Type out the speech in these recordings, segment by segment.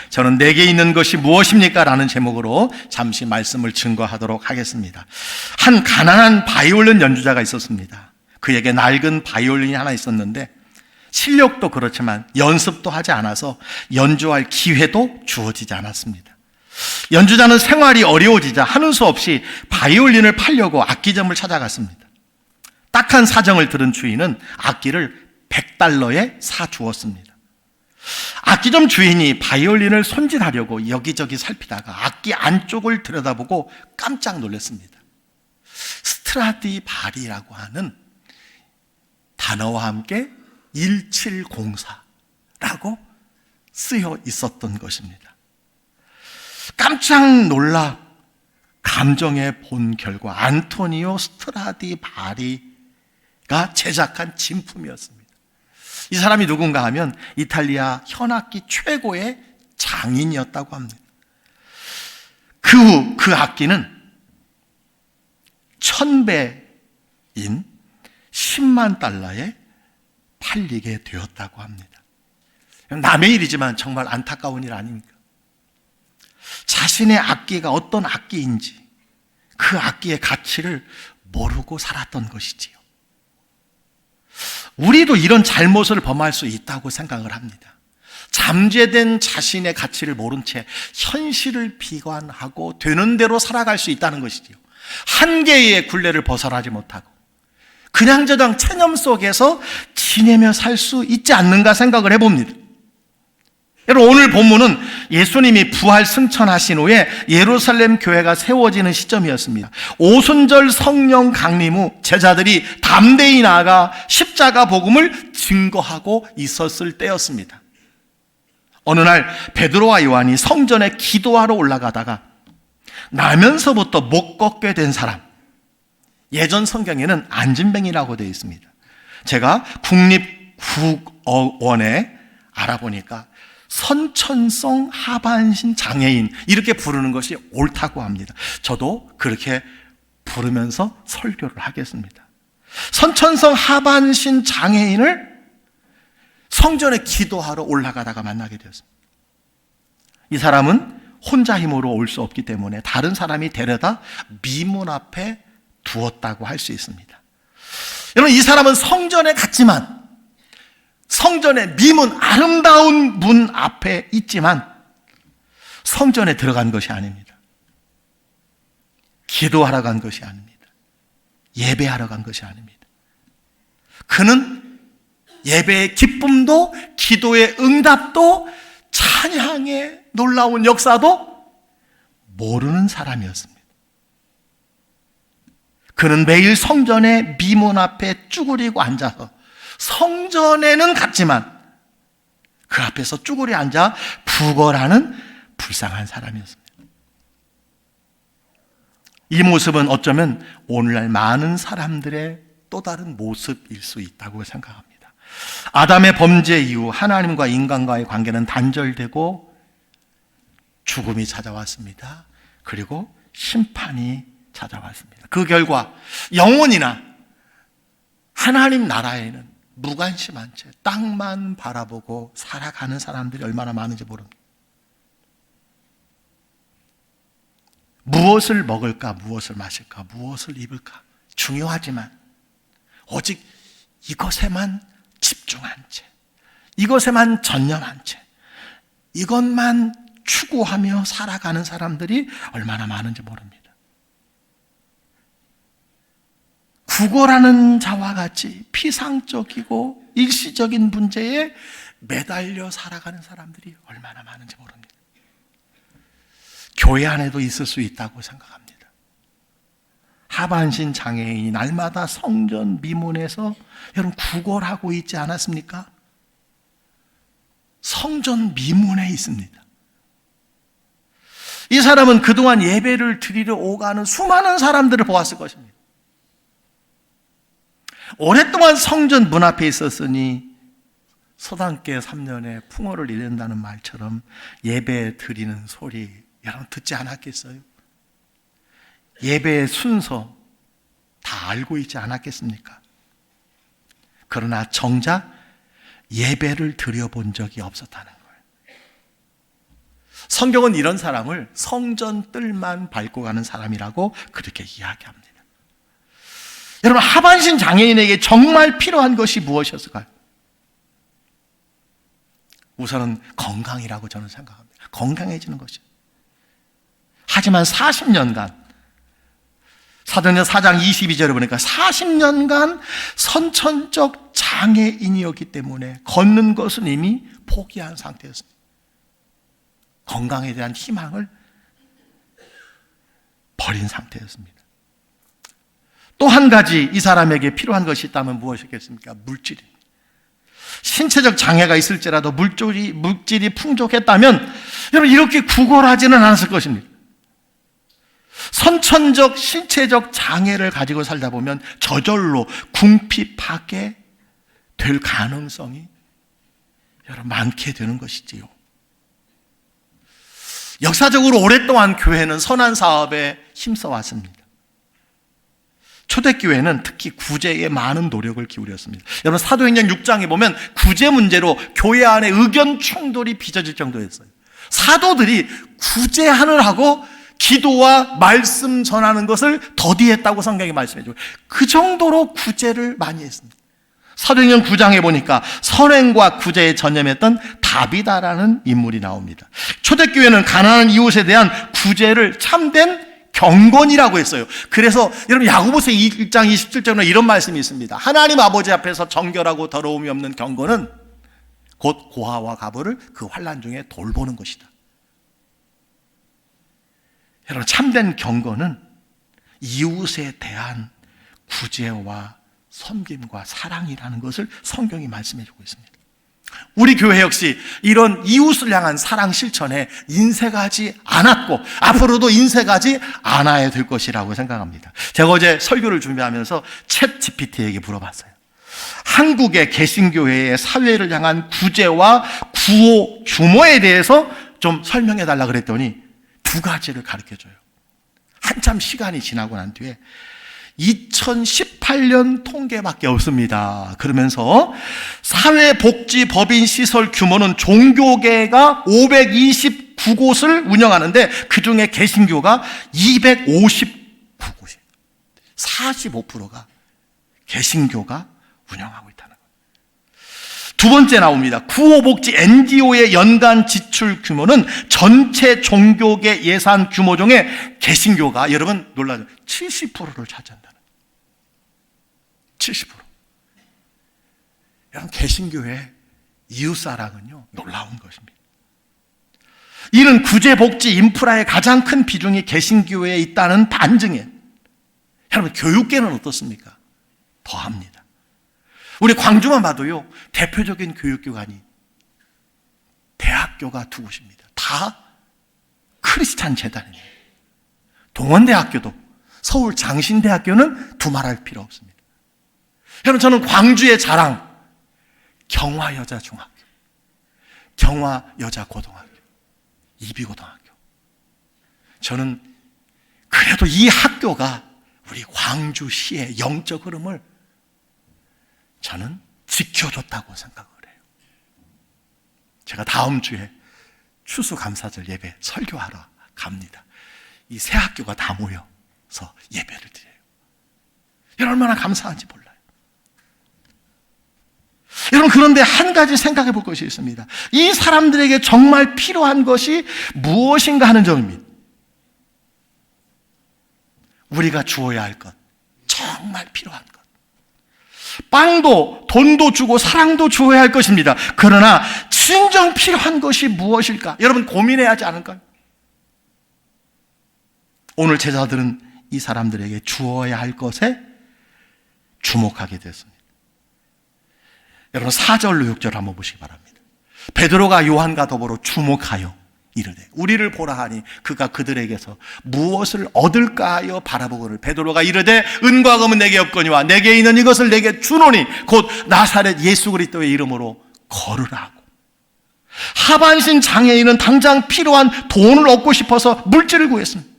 저는 내게 있는 것이 무엇입니까? 라는 제목으로 잠시 말씀을 증거하도록 하겠습니다. 한 가난한 바이올린 연주자가 있었습니다. 그에게 낡은 바이올린이 하나 있었는데 실력도 그렇지만 연습도 하지 않아서 연주할 기회도 주어지지 않았습니다. 연주자는 생활이 어려워지자 하는 수 없이 바이올린을 팔려고 악기점을 찾아갔습니다. 딱한 사정을 들은 주인은 악기를 $100에 사주었습니다. 악기점 주인이 바이올린을 손질하려고 여기저기 살피다가 악기 안쪽을 들여다보고 깜짝 놀랐습니다. 스트라디바리라고 하는 단어와 함께 1704라고 쓰여 있었던 것입니다. 깜짝 놀라 감정에 본 결과 안토니오 스트라디바리가 제작한 진품이었습니다. 이 사람이 누군가 하면 이탈리아 현악기 최고의 장인이었다고 합니다. 그 후 그 악기는 1000배인 $100,000에 팔리게 되었다고 합니다. 남의 일이지만 정말 안타까운 일 아닙니까? 자신의 악기가 어떤 악기인지 그 악기의 가치를 모르고 살았던 것이지요. 우리도 이런 잘못을 범할 수 있다고 생각을 합니다. 잠재된 자신의 가치를 모른 채 현실을 비관하고 되는 대로 살아갈 수 있다는 것이지요. 한계의 굴레를 벗어나지 못하고 그냥저냥 체념 속에서 지내며 살 수 있지 않는가 생각을 해봅니다. 여러분, 오늘 본문은 예수님이 부활 승천하신 후에 예루살렘 교회가 세워지는 시점이었습니다. 오순절 성령 강림 후 제자들이 담대히 나아가 십자가 복음을 증거하고 있었을 때였습니다. 어느 날 베드로와 요한이 성전에 기도하러 올라가다가 나면서부터 못 걷게 된 사람, 예전 성경에는 안진뱅이라고 되어 있습니다. 제가 국립국어원에 알아보니까 선천성 하반신 장애인 이렇게 부르는 것이 옳다고 합니다. 저도 그렇게 부르면서 설교를 하겠습니다. 선천성 하반신 장애인을 성전에 기도하러 올라가다가 만나게 되었습니다. 이 사람은 혼자 힘으로 올 수 없기 때문에 다른 사람이 데려다 미문 앞에 두었다고 할 수 있습니다. 여러분, 이 사람은 성전에 갔지만 성전의 미문, 아름다운 문 앞에 있지만 성전에 들어간 것이 아닙니다. 기도하러 간 것이 아닙니다. 예배하러 간 것이 아닙니다. 그는 예배의 기쁨도 기도의 응답도 찬양의 놀라운 역사도 모르는 사람이었습니다. 그는 매일 성전의 미문 앞에 쭈그리고 앉아서 성전에는 갔지만 그 앞에서 쭈그려 앉아 부거라는 불쌍한 사람이었습니다. 이 모습은 어쩌면 오늘날 많은 사람들의 또 다른 모습일 수 있다고 생각합니다. 아담의 범죄 이후 하나님과 인간과의 관계는 단절되고 죽음이 찾아왔습니다. 그리고 심판이 찾아왔습니다. 그 결과 영원이나 하나님 나라에는 무관심한 채 땅만 바라보고 살아가는 사람들이 얼마나 많은지 모릅니다. 무엇을 먹을까, 무엇을 마실까, 무엇을 입을까 중요하지만 오직 이것에만 집중한 채, 이것에만 전념한 채, 이것만 추구하며 살아가는 사람들이 얼마나 많은지 모릅니다. 구걸하는 자와 같이 피상적이고 일시적인 문제에 매달려 살아가는 사람들이 얼마나 많은지 모릅니다. 교회 안에도 있을 수 있다고 생각합니다. 하반신 장애인이 날마다 성전 미문에서 여러분 구걸하고 있지 않았습니까? 성전 미문에 있습니다. 이 사람은 그동안 예배를 드리러 오가는 수많은 사람들을 보았을 것입니다. 오랫동안 성전 문 앞에 있었으니 소단께 3년에 풍어를 잃는다는 말처럼 예배 드리는 소리 여러분 듣지 않았겠어요? 예배의 순서 다 알고 있지 않았겠습니까? 그러나 정작 예배를 드려본 적이 없었다는 거예요. 성경은 이런 사람을 성전 뜰만 밟고 가는 사람이라고 그렇게 이야기합니다. 여러분, 하반신 장애인에게 정말 필요한 것이 무엇이었을까요? 우선은 건강이라고 저는 생각합니다. 건강해지는 것이죠. 하지만 40년간, 사도행전 4장 22절에 보니까 40년간 선천적 장애인이었기 때문에 걷는 것은 이미 포기한 상태였습니다. 건강에 대한 희망을 버린 상태였습니다. 또 한 가지 이 사람에게 필요한 것이 있다면 무엇이겠습니까? 물질입니다. 신체적 장애가 있을지라도 물질이 풍족했다면 여러분 이렇게 구걸하지는 않았을 것입니다. 선천적 신체적 장애를 가지고 살다 보면 저절로 궁핍하게 될 가능성이 여러분 많게 되는 것이지요. 역사적으로 오랫동안 교회는 선한 사업에 힘써 왔습니다. 초대교회는 특히 구제에 많은 노력을 기울였습니다. 여러분 사도행전 6장에 보면 구제 문제로 교회 안에 의견 충돌이 빚어질 정도였어요. 사도들이 구제하느라고 기도와 말씀 전하는 것을 더디했다고 성경이 말씀해줘요. 그 정도로 구제를 많이 했습니다. 사도행전 9장에 보니까 선행과 구제에 전념했던 다비다라는 인물이 나옵니다. 초대교회는 가난한 이웃에 대한 구제를 참된 경건이라고 했어요. 그래서 여러분 야고보서 1장 27절에 이런 말씀이 있습니다. 하나님 아버지 앞에서 정결하고 더러움이 없는 경건은 곧 고아와 가부를 그 환난 중에 돌보는 것이다. 여러분 참된 경건은 이웃에 대한 구제와 섬김과 사랑이라는 것을 성경이 말씀해 주고 있습니다. 우리 교회 역시 이런 이웃을 향한 사랑 실천에 인색하지 않았고 앞으로도 인색하지 않아야 될 것이라고 생각합니다. 제가 어제 설교를 준비하면서 챗 GPT에게 물어봤어요. 한국의 개신교회의 사회를 향한 구제와 구호 규모에 대해서 좀 설명해 달라 그랬더니 두 가지를 가르쳐줘요. 한참 시간이 지나고 난 뒤에 2018년 통계밖에 없습니다. 그러면서 사회복지법인 시설 규모는 종교계가 529곳을 운영하는데 그중에 개신교가 259곳이에요. 45%가 개신교가 운영하고 있다는 거예요. 두 번째 나옵니다. 구호복지 NGO의 연간 지출 규모는 전체 종교계 예산 규모 중에 개신교가 여러분 놀라죠. 70%를 차지한다는 거예요. 70%. 여러분 개신교의 이웃사랑은요 놀라운 것입니다. 이는 구제복지 인프라의 가장 큰 비중이 개신교회에 있다는 반증이에요. 여러분 교육계는 어떻습니까? 더합니다. 우리 광주만 봐도요 대표적인 교육기관이 대학교가 두 곳입니다. 다 크리스찬 재단입니다. 동원대학교도 서울 장신대학교는 두말할 필요 없습니다. 여러분 저는 광주의 자랑 경화여자중학교, 경화여자고등학교, 이비고등학교. 저는 그래도 이 학교가 우리 광주시의 영적 흐름을 저는 지켜줬다고 생각을 해요. 제가 다음 주에 추수감사절 예배 설교하러 갑니다. 이 세 학교가 다 모여서 예배를 드려요. 여러분 얼마나 감사한지 몰라요. 여러분 그런데 한 가지 생각해 볼 것이 있습니다. 이 사람들에게 정말 필요한 것이 무엇인가 하는 점입니다. 우리가 주어야 할 것, 정말 필요한 것. 빵도 돈도 주고 사랑도 주어야 할 것입니다. 그러나 진정 필요한 것이 무엇일까? 여러분 고민해야 하지 않을까요? 오늘 제자들은 이 사람들에게 주어야 할 것에 주목하게 됐습니다. 여러분 4절로 6절 한번 보시기 바랍니다. 베드로가 요한과 더불어 주목하여 이르되 우리를 보라 하니 그가 그들에게서 무엇을 얻을까 하여 바라보거늘 베드로가 이르되 은과 금은 내게 없거니와 내게 있는 이것을 내게 주노니 곧 나사렛 예수 그리스도의 이름으로 걸으라고. 하반신 장애인은 당장 필요한 돈을 얻고 싶어서 물질을 구했습니다.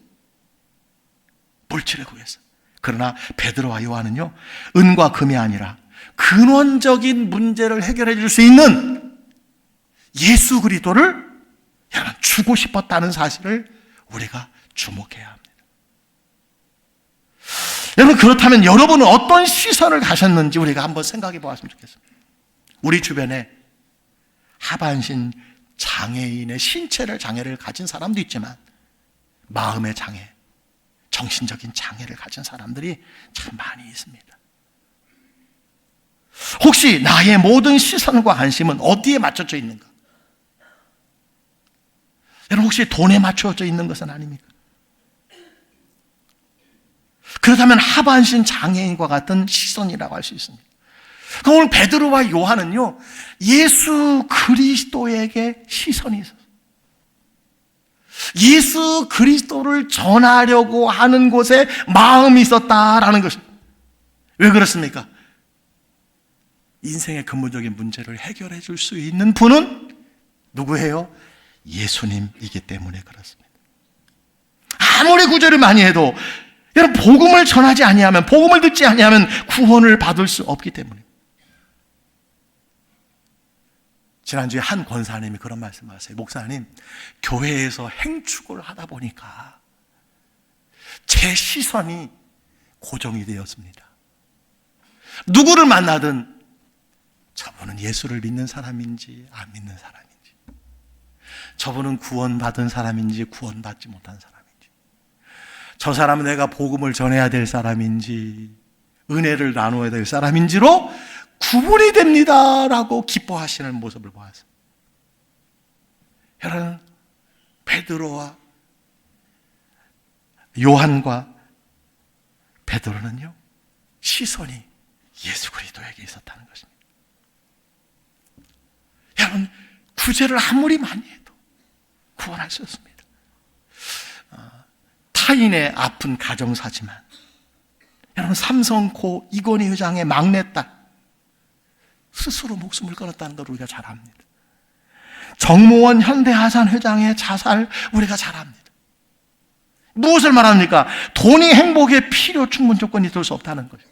물질을 구했어요. 그러나 베드로와 요한은요 은과 금이 아니라 근원적인 문제를 해결해 줄 수 있는 예수 그리스도를 여러분, 주고 싶었다는 사실을 우리가 주목해야 합니다. 여러분, 그렇다면 여러분은 어떤 시선을 가셨는지 우리가 한번 생각해 보았으면 좋겠습니다. 우리 주변에 하반신 장애인의 신체를 장애를 가진 사람도 있지만 마음의 장애, 정신적인 장애를 가진 사람들이 참 많이 있습니다. 혹시 나의 모든 시선과 관심은 어디에 맞춰져 있는가? 여러분, 혹시 돈에 맞춰져 있는 것은 아닙니까? 그렇다면 하반신 장애인과 같은 시선이라고 할 수 있습니다. 그럼 오늘 베드로와 요한은요, 예수 그리스도에게 시선이 있었어요. 예수 그리스도를 전하려고 하는 곳에 마음이 있었다라는 것입니다. 왜 그렇습니까? 인생의 근본적인 문제를 해결해 줄 수 있는 분은 누구예요? 예수님이기 때문에 그렇습니다. 아무리 구제를 많이 해도 여러분, 복음을 전하지 아니하면, 복음을 듣지 아니하면 구원을 받을 수 없기 때문에. 지난주에 한 권사님이 그런 말씀을 하세요. 목사님, 교회에서 행축을 하다 보니까 제 시선이 고정이 되었습니다. 누구를 만나든 저분은 예수를 믿는 사람인지 안 믿는 사람인지, 저분은 구원받은 사람인지 구원받지 못한 사람인지, 저 사람은 내가 복음을 전해야 될 사람인지 은혜를 나누어야 될 사람인지로 구분이 됩니다라고 기뻐하시는 모습을 보았습니다. 여러분, 베드로와 요한과 베드로는요, 시선이 예수 그리스도에게 있었다는 것입니다. 여러분, 구제를 아무리 많이 해도 구원할 수 없습니다. 타인의 아픈 가정사지만, 여러분, 삼성코 이건희 회장의 막내딸 스스로 목숨을 끊었다는 걸 우리가 잘 압니다. 정모원 현대하산 회장의 자살 우리가 잘 압니다. 무엇을 말합니까? 돈이 행복의 필요 충분 조건이 될 수 없다는 거죠.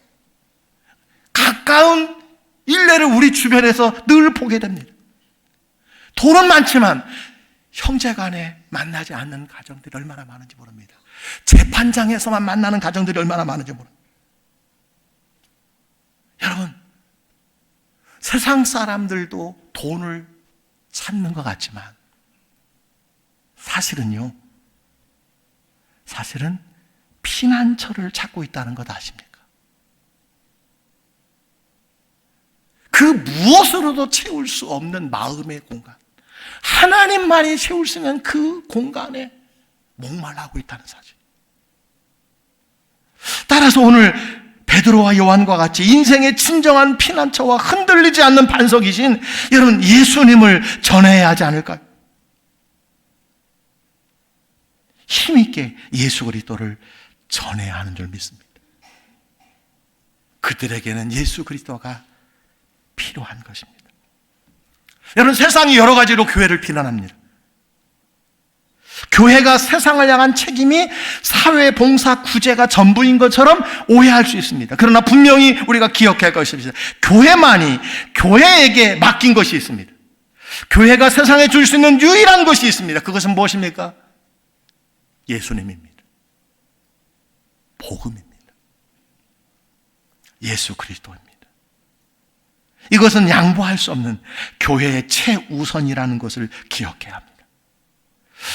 가까운 일례를 우리 주변에서 늘 보게 됩니다. 돈은 많지만 형제간에 만나지 않는 가정들이 얼마나 많은지 모릅니다. 재판장에서만 만나는 가정들이 얼마나 많은지 모릅니다. 여러분, 세상 사람들도 돈을 찾는 것 같지만 사실은 피난처를 찾고 있다는 것 아십니까? 그 무엇으로도 채울 수 없는 마음의 공간, 하나님만이 채울 수 있는 그 공간에 목말라하고 있다는 사실. 따라서 오늘 베드로와 요한과 같이 인생의 진정한 피난처와 흔들리지 않는 반석이신 여러분, 예수님을 전해야 하지 않을까요? 힘있게 예수 그리스도를 전해야 하는 줄 믿습니다. 그들에게는 예수 그리스도가 필요한 것입니다. 여러분, 세상이 여러 가지로 교회를 비난합니다. 교회가 세상을 향한 책임이 사회 봉사 구제가 전부인 것처럼 오해할 수 있습니다. 그러나 분명히 우리가 기억할 것이 있습니다. 교회만이 교회에게 맡긴 것이 있습니다. 교회가 세상에 줄 수 있는 유일한 것이 있습니다. 그것은 무엇입니까? 예수님입니다. 복음입니다. 예수 그리스도입니다. 이것은 양보할 수 없는 교회의 최우선이라는 것을 기억해야 합니다.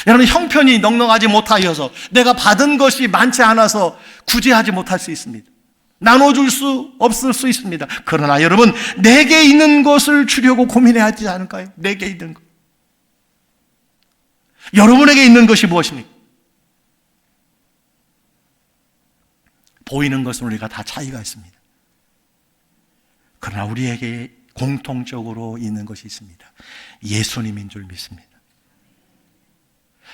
여러분, 형편이 넉넉하지 못하여서 내가 받은 것이 많지 않아서 구제하지 못할 수 있습니다. 나눠줄 수 없을 수 있습니다. 그러나 여러분, 내게 있는 것을 주려고 고민해야 하지 않을까요? 내게 있는 것. 여러분에게 있는 것이 무엇입니까? 보이는 것은 우리가 다 차이가 있습니다. 그러나 우리에게 공통적으로 있는 것이 있습니다. 예수님인 줄 믿습니다.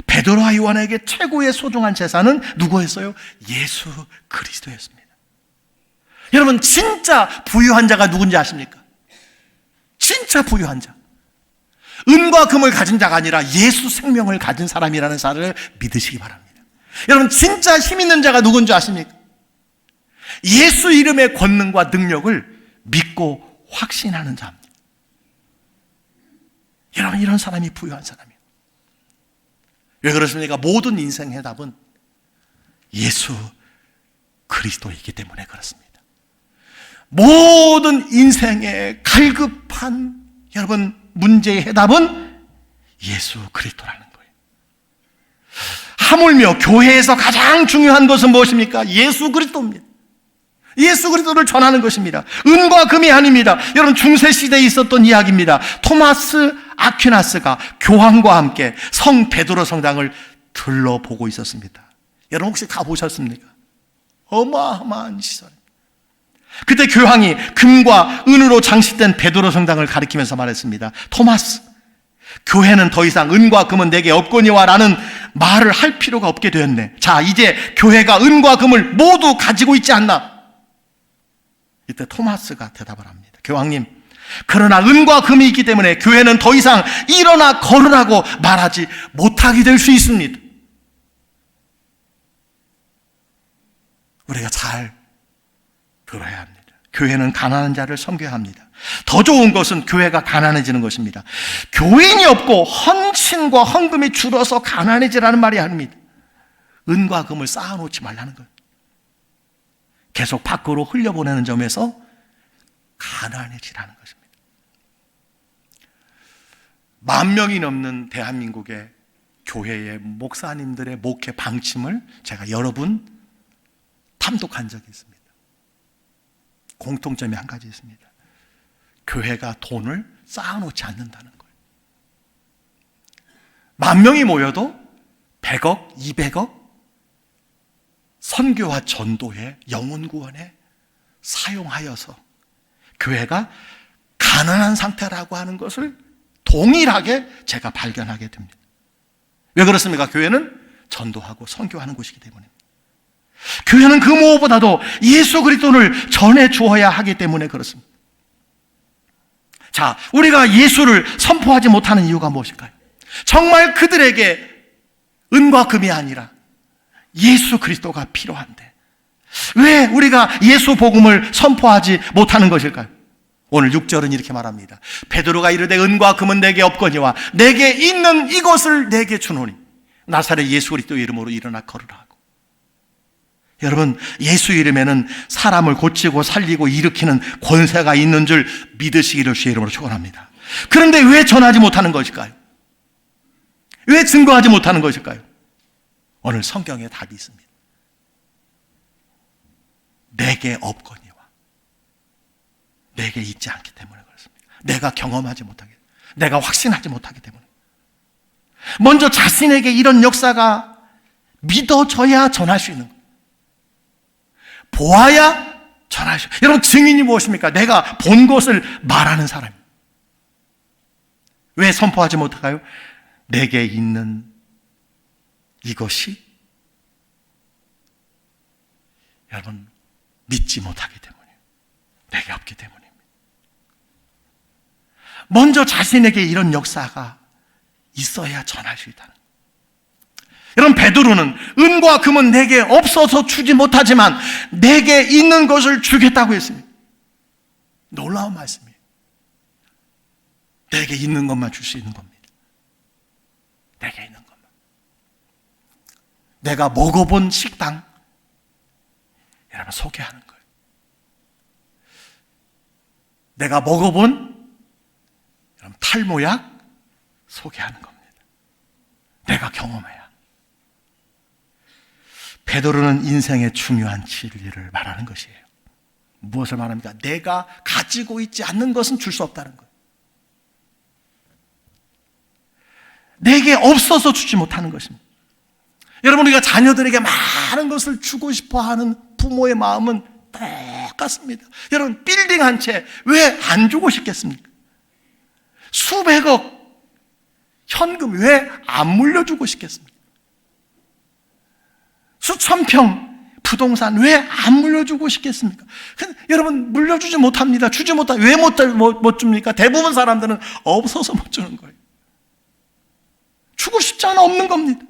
베드로와 요한에게 최고의 소중한 재산은 누구였어요? 예수 그리스도였습니다. 여러분, 진짜 부유한 자가 누군지 아십니까? 진짜 부유한 자, 은과 금을 가진 자가 아니라 예수 생명을 가진 사람이라는 사실을 믿으시기 바랍니다. 여러분, 진짜 힘 있는 자가 누군지 아십니까? 예수 이름의 권능과 능력을 믿고 확신하는 자입니다. 여러분, 이런 사람이 부유한 사람이에요. 왜 그렇습니까? 모든 인생 해답은 예수 그리스도이기 때문에 그렇습니다. 모든 인생의 갈급한 여러분 문제의 해답은 예수 그리스도라는 거예요. 하물며 교회에서 가장 중요한 것은 무엇입니까? 예수 그리스도입니다. 예수 그리스도를 전하는 것입니다. 은과 금이 아닙니다. 여러분 중세 시대에 있었던 이야기입니다. 토마스 아퀴나스가 교황과 함께 성 베드로 성당을 둘러보고 있었습니다. 여러분 혹시 가보셨습니까? 어마어마한 시설. 그때 교황이 금과 은으로 장식된 베드로 성당을 가리키면서 말했습니다. 토마스, 교회는 더 이상 은과 금은 내게 없거니와 라는 말을 할 필요가 없게 되었네. 자, 이제 교회가 은과 금을 모두 가지고 있지 않나? 이때 토마스가 대답을 합니다. 교황님, 그러나 은과 금이 있기 때문에 교회는 더 이상 일어나 걸으라고 말하지 못하게 될 수 있습니다. 우리가 잘 들어야 합니다. 교회는 가난한 자를 섬겨야 합니다. 더 좋은 것은 교회가 가난해지는 것입니다. 교인이 없고 헌신과 헌금이 줄어서 가난해지라는 말이 아닙니다. 은과 금을 쌓아놓지 말라는 거예요. 계속 밖으로 흘려보내는 점에서 가난해지라는 것입니다. 10,000명이 넘는 대한민국의 교회의 목사님들의 목회 방침을 제가 여러 분 탐독한 적이 있습니다. 공통점이 한 가지 있습니다. 교회가 돈을 쌓아놓지 않는다는 거예요. 10,000명이 모여도 100억, 200억 선교와 전도에 영혼 구원에 사용하여서 교회가 가난한 상태라고 하는 것을 동일하게 제가 발견하게 됩니다. 왜 그렇습니까? 교회는 전도하고 선교하는 곳이기 때문입니다. 교회는 그 무엇보다도 예수 그리스도를 전해 주어야 하기 때문에 그렇습니다. 자, 우리가 예수를 선포하지 못하는 이유가 무엇일까요? 정말 그들에게 은과 금이 아니라 예수 그리스도가 필요한데 왜 우리가 예수 복음을 선포하지 못하는 것일까요? 오늘 6절은 이렇게 말합니다. 베드로가 이르되 은과 금은 내게 없거니와 내게 있는 이것을 내게 주노니 나사렛 예수 그리스도의 이름으로 일어나 걸으라 하고. 여러분, 예수 이름에는 사람을 고치고 살리고 일으키는 권세가 있는 줄 믿으시기를 주의 이름으로 축원합니다. 그런데 왜 전하지 못하는 것일까요? 왜 증거하지 못하는 것일까요? 오늘 성경에 답이 있습니다. 내게 없거니와 내게 있지 않기 때문에 그렇습니다. 내가 경험하지 못하게, 내가 확신하지 못하기 때문에. 먼저 자신에게 이런 역사가 믿어져야 전할 수 있는 거예요. 보아야 전할 수 있어요. 여러분, 증인이 무엇입니까? 내가 본 것을 말하는 사람입니다. 왜 선포하지 못할까요? 내게 있는 이것이 여러분 믿지 못하기 때문이에요. 내게 없기 때문입니다. 먼저 자신에게 이런 역사가 있어야 전할 수 있다는 거예요. 여러분, 베드로는 은과 금은 내게 없어서 주지 못하지만 내게 있는 것을 주겠다고 했습니다. 놀라운 말씀이에요. 내게 있는 것만 줄 수 있는 겁니다. 내게 있는 것만. 내가 먹어본 식당 여러분 소개하는 거예요. 내가 먹어본 여러분 탈모약 소개하는 겁니다. 내가 경험해야. 베드로는 인생의 중요한 진리를 말하는 것이에요. 무엇을 말합니까? 내가 가지고 있지 않는 것은 줄 수 없다는 거예요. 내게 없어서 주지 못하는 것입니다. 여러분, 우리가 자녀들에게 많은 것을 주고 싶어 하는 부모의 마음은 똑같습니다. 여러분, 빌딩 한 채 왜 안 주고 싶겠습니까? 수백억 현금 왜 안 물려주고 싶겠습니까? 수천 평 부동산 왜 안 물려주고 싶겠습니까? 여러분, 물려주지 못합니다. 주지 못하. 왜 못 줍니까? 대부분 사람들은 없어서 못 주는 거예요. 주고 싶지 않아 없는 겁니다.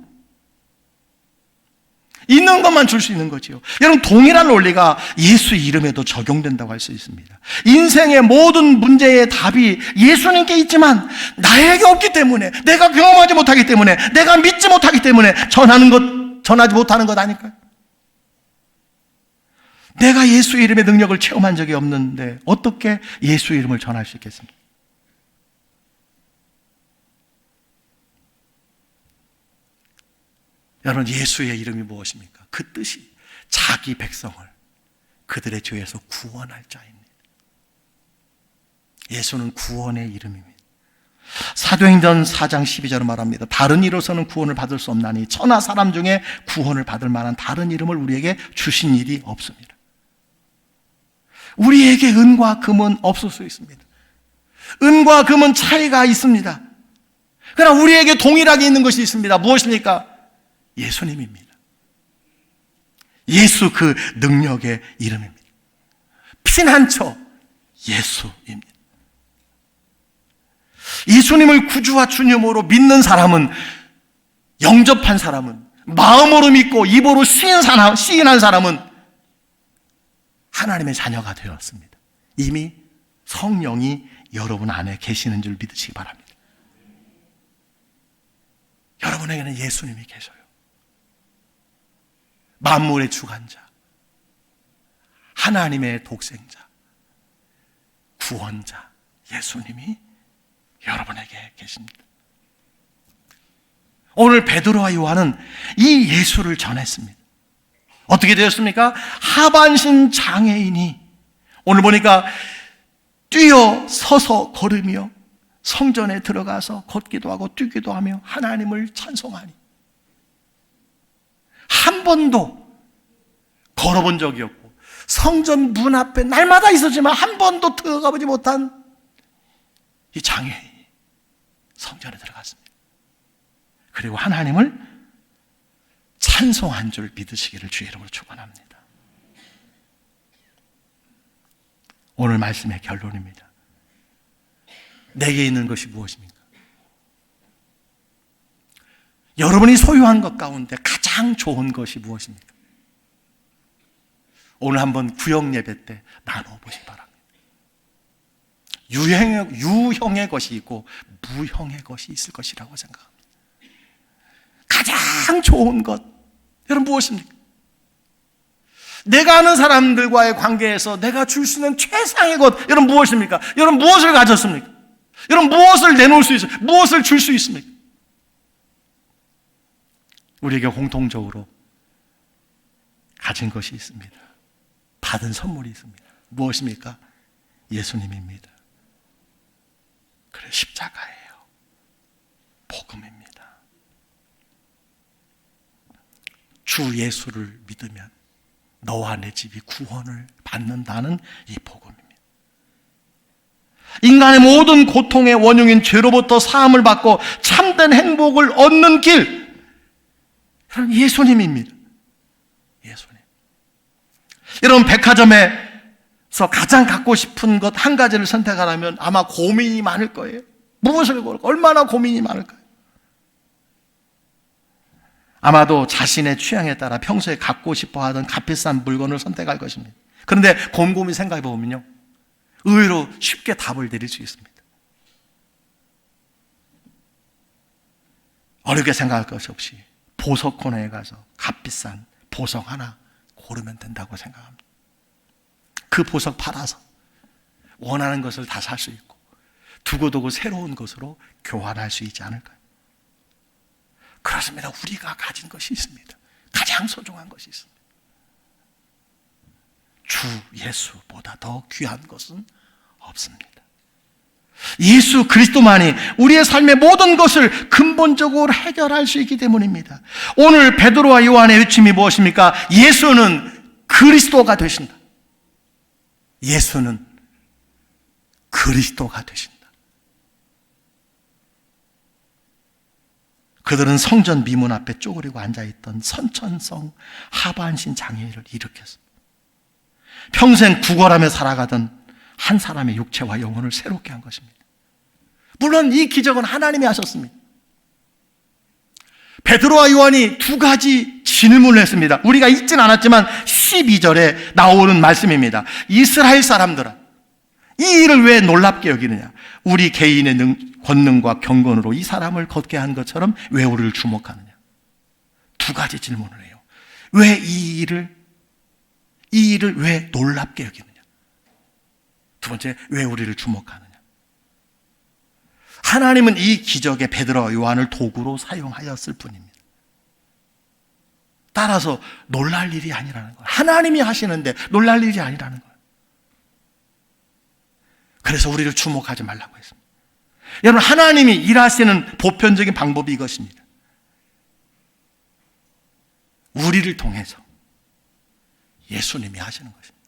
있는 것만 줄 수 있는 거지요. 여러분, 동일한 논리가 예수 이름에도 적용된다고 할 수 있습니다. 인생의 모든 문제의 답이 예수님께 있지만 나에게 없기 때문에, 내가 경험하지 못하기 때문에, 내가 믿지 못하기 때문에 전하지 못하는 것 아닐까요? 내가 예수 이름의 능력을 체험한 적이 없는데 어떻게 예수 이름을 전할 수 있겠습니까? 여러분, 예수의 이름이 무엇입니까? 그 뜻이 자기 백성을 그들의 죄에서 구원할 자입니다. 예수는 구원의 이름입니다. 사도행전 4장 12절은 말합니다. 다른 이로서는 구원을 받을 수 없나니 천하 사람 중에 구원을 받을 만한 다른 이름을 우리에게 주신 일이 없습니다. 우리에게 은과 금은 없을 수 있습니다. 은과 금은 차이가 있습니다. 그러나 우리에게 동일하게 있는 것이 있습니다. 무엇입니까? 예수님입니다. 예수, 그 능력의 이름입니다. 피난처 예수입니다. 예수님을 구주와 주님으로 믿는 사람은, 영접한 사람은, 마음으로 믿고 입으로 시인한 사람은 하나님의 자녀가 되었습니다. 이미 성령이 여러분 안에 계시는 줄 믿으시기 바랍니다. 여러분에게는 예수님이 계셔요. 만물의 주관자, 하나님의 독생자, 구원자 예수님이 여러분에게 계십니다. 오늘 베드로와 요한은 이 예수를 전했습니다. 어떻게 되었습니까? 하반신 장애인이 오늘 보니까 뛰어 서서 걸으며 성전에 들어가서 걷기도 하고 뛰기도 하며 하나님을 찬송하니, 한 번도 걸어본 적이 없고 성전 문 앞에 날마다 있었지만 한 번도 들어가 보지 못한 이 장애인이 성전에 들어갔습니다. 그리고 하나님을 찬송한 줄 믿으시기를 주의 이름으로 축원합니다. 오늘 말씀의 결론입니다. 내게 있는 것이 무엇입니까? 여러분이 소유한 것 가운데 가장 좋은 것이 무엇입니까? 오늘 한번 구역 예배 때 나눠보시기 바랍니다. 유형의 것이 있고 무형의 것이 있을 것이라고 생각합니다. 가장 좋은 것, 여러분 무엇입니까? 내가 아는 사람들과의 관계에서 내가 줄 수 있는 최상의 것, 여러분 무엇입니까? 여러분 무엇을 가졌습니까? 여러분 무엇을 내놓을 수 있어요? 무엇을 줄 수 있습니까? 우리에게 공통적으로 가진 것이 있습니다. 받은 선물이 있습니다. 무엇입니까? 예수님입니다. 그래, 십자가예요. 복음입니다. 주 예수를 믿으면 너와 내 집이 구원을 받는다는 이 복음입니다. 인간의 모든 고통의 원흉인 죄로부터 사함을 받고 참된 행복을 얻는 길, 예수님입니다. 예수님. 여러분, 백화점에서 가장 갖고 싶은 것 한 가지를 선택하라면 아마 고민이 많을 거예요. 무엇을 고를까? 얼마나 고민이 많을까요? 아마도 자신의 취향에 따라 평소에 갖고 싶어 하던 값비싼 물건을 선택할 것입니다. 그런데 곰곰이 생각해 보면요, 의외로 쉽게 답을 내릴 수 있습니다. 어렵게 생각할 것이 없이 보석 코너에 가서 값비싼 보석 하나 고르면 된다고 생각합니다. 그 보석 팔아서 원하는 것을 다 살 수 있고 두고두고 새로운 것으로 교환할 수 있지 않을까요? 그렇습니다. 우리가 가진 것이 있습니다. 가장 소중한 것이 있습니다. 주 예수보다 더 귀한 것은 없습니다. 예수 그리스도만이 우리의 삶의 모든 것을 근본적으로 해결할 수 있기 때문입니다. 오늘 베드로와 요한의 외침이 무엇입니까? 예수는 그리스도가 되신다. 예수는 그리스도가 되신다. 그들은 성전 미문 앞에 쪼그리고 앉아있던 선천성 하반신 장애인을 일으켰습니다. 평생 구걸하며 살아가던 한 사람의 육체와 영혼을 새롭게 한 것입니다. 물론 이 기적은 하나님이 하셨습니다. 베드로와 요한이 두 가지 질문을 했습니다. 우리가 읽진 않았지만 12절에 나오는 말씀입니다. 이스라엘 사람들아, 이 일을 왜 놀랍게 여기느냐? 우리 개인의 권능과 경건으로 이 사람을 걷게 한 것처럼 왜 우리를 주목하느냐? 두 가지 질문을 해요. 왜 이 일을 왜 놀랍게 여기느냐? 두 번째, 왜 우리를 주목하느냐? 하나님은 이 기적에 베드로와 요한을 도구로 사용하였을 뿐입니다. 따라서 놀랄 일이 아니라는 거예요. 하나님이 하시는데 놀랄 일이 아니라는 거예요. 그래서 우리를 주목하지 말라고 했습니다. 여러분, 하나님이 일하시는 보편적인 방법이 이것입니다. 우리를 통해서 예수님이 하시는 것입니다.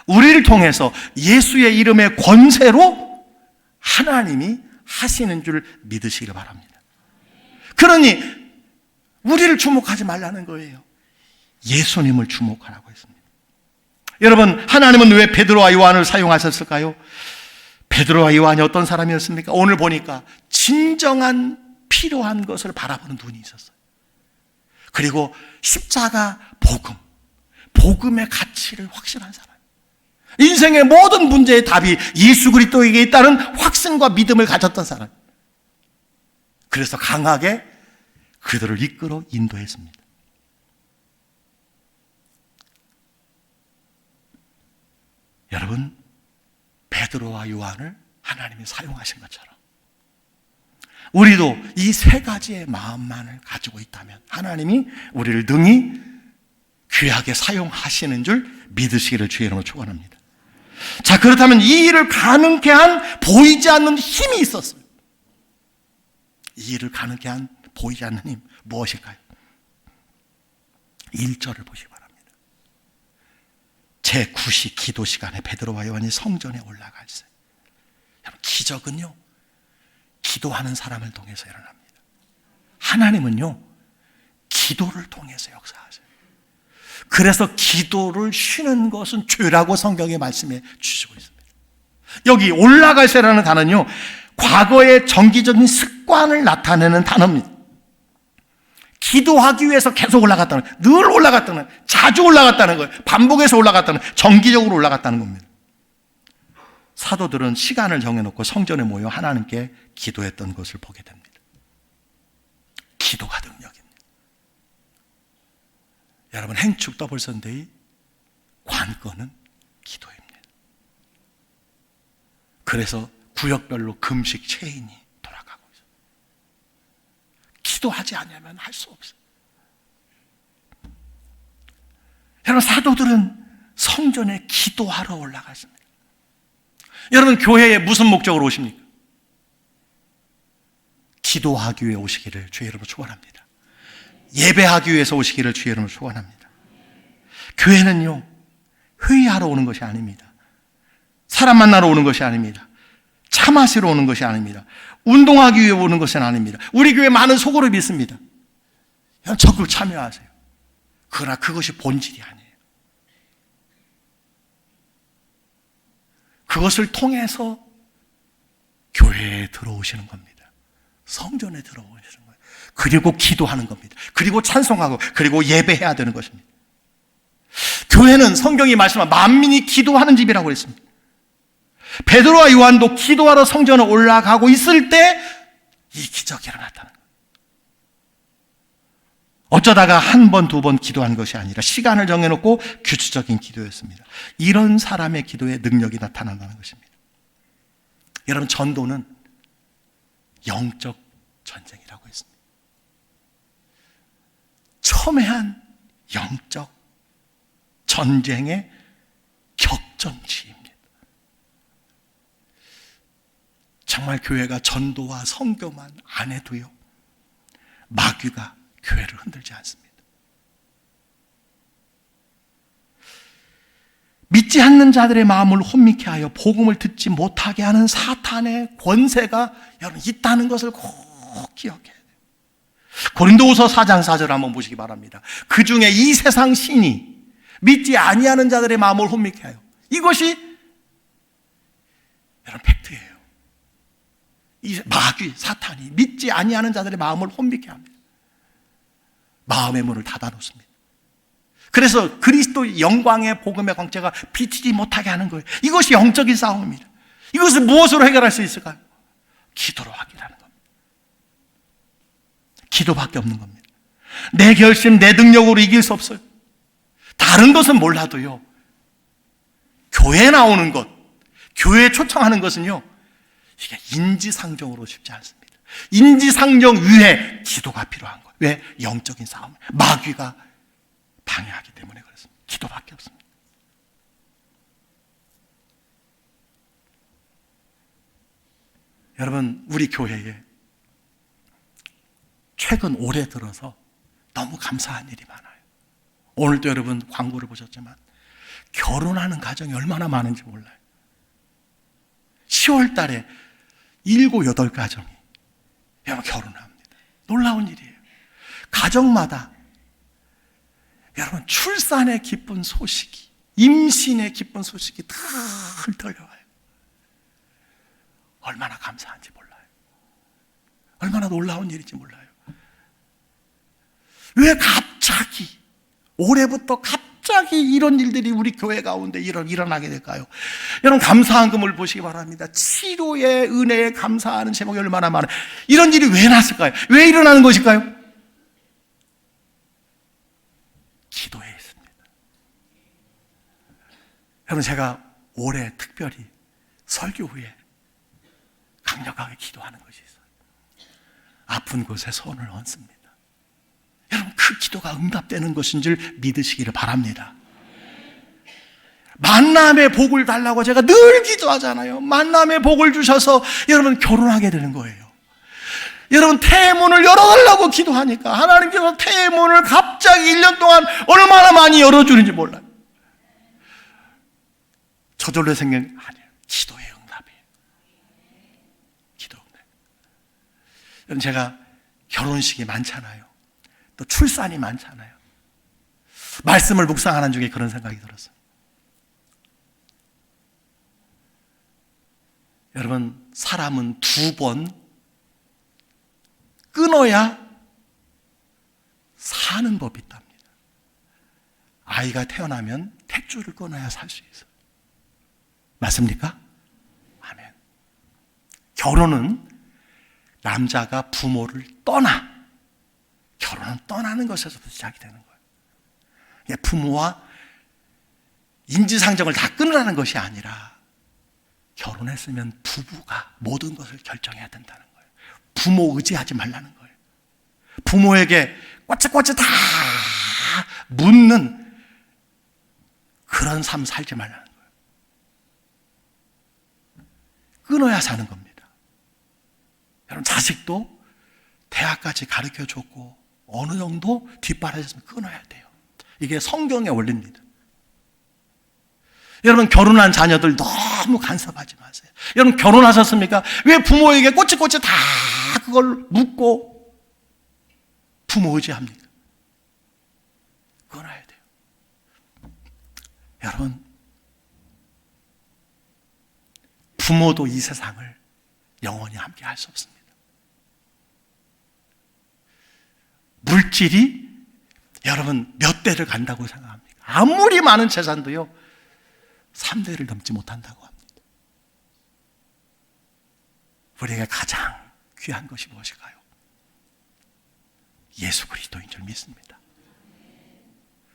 우리를 통해서 예수의 이름의 권세로 하나님이 하시는 줄 믿으시기 바랍니다. 그러니 우리를 주목하지 말라는 거예요. 예수님을 주목하라고 했습니다. 여러분, 하나님은 왜 베드로와 요한을 사용하셨을까요? 베드로와 요한이 어떤 사람이었습니까? 오늘 보니까 진정한 필요한 것을 바라보는 눈이 있었어요. 그리고 십자가 복음의 가치를 확신한 사람. 인생의 모든 문제의 답이 예수 그리스도에게 있다는 확신과 믿음을 가졌던 사람. 그래서 강하게 그들을 이끌어 인도했습니다. 여러분, 베드로와 요한을 하나님이 사용하신 것처럼 우리도 이 세 가지의 마음만을 가지고 있다면 하나님이 우리를 능히 귀하게 사용하시는 줄 믿으시기를 주의 이름으로 축원합니다. 자, 그렇다면 이 일을 가능케 한 보이지 않는 힘이 있었어요. 이 일을 가능케 한 보이지 않는 힘, 무엇일까요? 1절을 보시기 바랍니다. 제9시 기도 시간에 베드로와 요한이 성전에 올라갔어요. 여러분, 기적은요, 기도하는 사람을 통해서 일어납니다. 하나님은요, 기도를 통해서 역사하세요. 그래서 기도를 쉬는 것은 죄라고 성경에 말씀해 주시고 있습니다. 여기 올라갈세라는 단어는요, 과거의 정기적인 습관을 나타내는 단어입니다. 기도하기 위해서 계속 올라갔다는 거예요. 늘 올라갔다는 거예요. 자주 올라갔다는 거예요. 반복해서 올라갔다는 거예요. 정기적으로 올라갔다는 겁니다. 사도들은 시간을 정해놓고 성전에 모여 하나님께 기도했던 것을 보게 됩니다. 기도가 능력입니다. 여러분, 행축 더블 선데이 관건은 기도입니다. 그래서 구역별로 금식 체인이 돌아가고 있어요. 기도하지 않으면 할 수 없어요. 여러분, 사도들은 성전에 기도하러 올라갔습니다. 여러분, 교회에 무슨 목적으로 오십니까? 기도하기 위해 오시기를 주의 이름으로 축원합니다. 예배하기 위해서 오시기를 주의 이름으로 축원합니다. 교회는요, 회의하러 오는 것이 아닙니다. 사람 만나러 오는 것이 아닙니다. 차 마시러 오는 것이 아닙니다. 운동하기 위해 오는 것은 아닙니다. 우리 교회 많은 소그룹이 있습니다. 적극 참여하세요. 그러나 그것이 본질이 아니에요. 그것을 통해서 교회에 들어오시는 겁니다. 성전에 들어오시는 거예요. 그리고 기도하는 겁니다. 그리고 찬송하고, 그리고 예배해야 되는 것입니다. 교회는 성경이 말씀한 만민이 기도하는 집이라고 했습니다. 베드로와 요한도 기도하러 성전에 올라가고 있을 때 이 기적이 일어났다는 거예요. 어쩌다가 한 번, 두 번 기도한 것이 아니라 시간을 정해놓고 규칙적인 기도였습니다. 이런 사람의 기도에 능력이 나타난다는 것입니다. 여러분, 전도는 영적 전쟁이라고 했습니다. 첨예한 영적 전쟁의 격전지입니다. 정말 교회가 전도와 선교만 안 해도요, 마귀가 교회를 흔들지 않습니다. 믿지 않는 자들의 마음을 혼미케 하여 복음을 듣지 못하게 하는 사탄의 권세가 여러분 있다는 것을 꼭 기억해야 돼요. 고린도후서 4장 4절 한번 보시기 바랍니다. 그 중에 이 세상 신이 믿지 아니하는 자들의 마음을 혼미케 하여, 이것이 여러분 팩트예요. 이 마귀 사탄이 믿지 아니하는 자들의 마음을 혼미케 합니다. 마음의 문을 닫아 놓습니다. 그래서 그리스도의 영광의 복음의 광채가 비치지 못하게 하는 거예요. 이것이 영적인 싸움입니다. 이것을 무엇으로 해결할 수 있을까요? 기도로 확인하는 겁니다. 기도밖에 없는 겁니다. 내 결심, 내 능력으로 이길 수 없어요. 다른 것은 몰라도요, 교회 나오는 것, 교회에 초청하는 것은요, 이게 인지상정으로 쉽지 않습니다. 인지상정 위에 기도가 필요한 거예요. 왜? 영적인 싸움, 마귀가 방해하기 때문에 그렇습니다. 기도밖에 없습니다. 여러분, 우리 교회에 최근 올해 들어서 너무 감사한 일이 많아요. 오늘도 여러분 광고를 보셨지만 결혼하는 가정이 얼마나 많은지 몰라요. 10월 달에 7, 8가정이 여러분 결혼을 합니다. 놀라운 일이에요. 가정마다 여러분 출산의 기쁜 소식이, 임신의 기쁜 소식이 다 흩어져와요. 얼마나 감사한지 몰라요. 얼마나 놀라운 일인지 몰라요. 왜 갑자기 올해부터 갑자기 이런 일들이 우리 교회 가운데 일어나게 될까요? 여러분 감사한 금을 보시기 바랍니다. 치료의 은혜에 감사하는 제목이 얼마나 많아요. 이런 일이 왜 났을까요? 왜 일어나는 것일까요? 기도에 있습니다. 여러분 제가 올해 특별히 설교 후에 강력하게 기도하는 것이 있어요. 아픈 곳에 손을 얹습니다. 여러분 그 기도가 응답되는 것인 줄 믿으시기를 바랍니다. 만남의 복을 달라고 제가 늘 기도하잖아요. 만남의 복을 주셔서 여러분 결혼하게 되는 거예요. 여러분 태문을 열어달라고 기도하니까 하나님께서 태문을 갑자기 1년 동안 얼마나 많이 열어주는지 몰라요. 저절로 생긴 게 아니에요. 기도의 응답이에요. 기도 응답. 여러분 제가 결혼식이 많잖아요. 또 출산이 많잖아요. 말씀을 묵상하는 중에 그런 생각이 들었어요. 여러분 사람은 2번 끊어야 사는 법이 있답니다. 아이가 태어나면 탯줄을 끊어야 살 수 있어요. 맞습니까? 아멘. 결혼은 남자가 부모를 떠나, 결혼은 떠나는 것에서부터 시작이 되는 거예요. 부모와 인지상정을 다 끊으라는 것이 아니라 결혼했으면 부부가 모든 것을 결정해야 된다는 거예요. 부모 의지하지 말라는 거예요. 부모에게 꼬치꼬치 다 묻는 그런 삶 살지 말라는 거예요. 끊어야 사는 겁니다. 여러분 자식도 대학까지 가르쳐줬고 어느 정도 뒷바라지면 끊어야 돼요. 이게 성경의 원리입니다. 여러분 결혼한 자녀들 너무 간섭하지 마세요. 여러분 결혼하셨습니까? 왜 부모에게 꼬치꼬치 다 그걸 묻고 부모 의지합니까? 끊어야 돼요. 여러분 부모도 이 세상을 영원히 함께 할 수 없습니다. 물질이 여러분 몇 대를 간다고 생각합니까? 아무리 많은 재산도요 3대를 넘지 못한다고 합니다. 우리에게 가장 귀한 것이 무엇일까요? 예수 그리스도인 줄 믿습니다.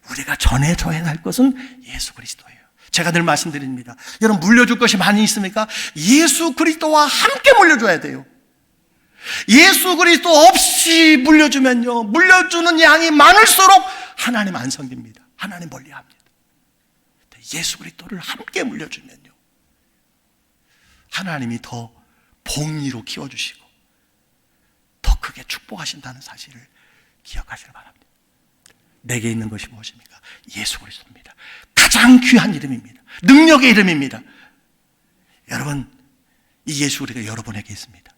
우리가 전해줘야 할 것은 예수 그리스도예요. 제가 늘 말씀드립니다. 여러분 물려줄 것이 많이 있습니까? 예수 그리스도와 함께 물려줘야 돼요. 예수 그리스도 없이 물려주면요, 물려주는 양이 많을수록 하나님 안 섬깁니다. 하나님 멀리합니다. 예수 그리스도를 함께 물려주면요, 하나님이 더 복리로 키워주시고 더 크게 축복하신다는 사실을 기억하시길 바랍니다. 내게 있는 것이 무엇입니까? 예수 그리스도입니다. 가장 귀한 이름입니다. 능력의 이름입니다. 여러분 이 예수 그리스도가 여러분에게 있습니다.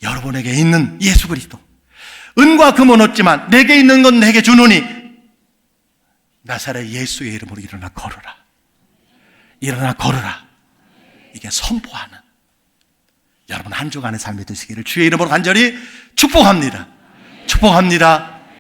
여러분에게 있는 예수 그리스도, 은과 금은 없지만 내게 있는 건 내게 주노니 나사렛 예수의 이름으로 일어나 걸어라. 일어나 걸어라. 이게 선포하는 여러분 한 주간의 삶이 되시기를 주의 이름으로 간절히 축복합니다. 축복합니다.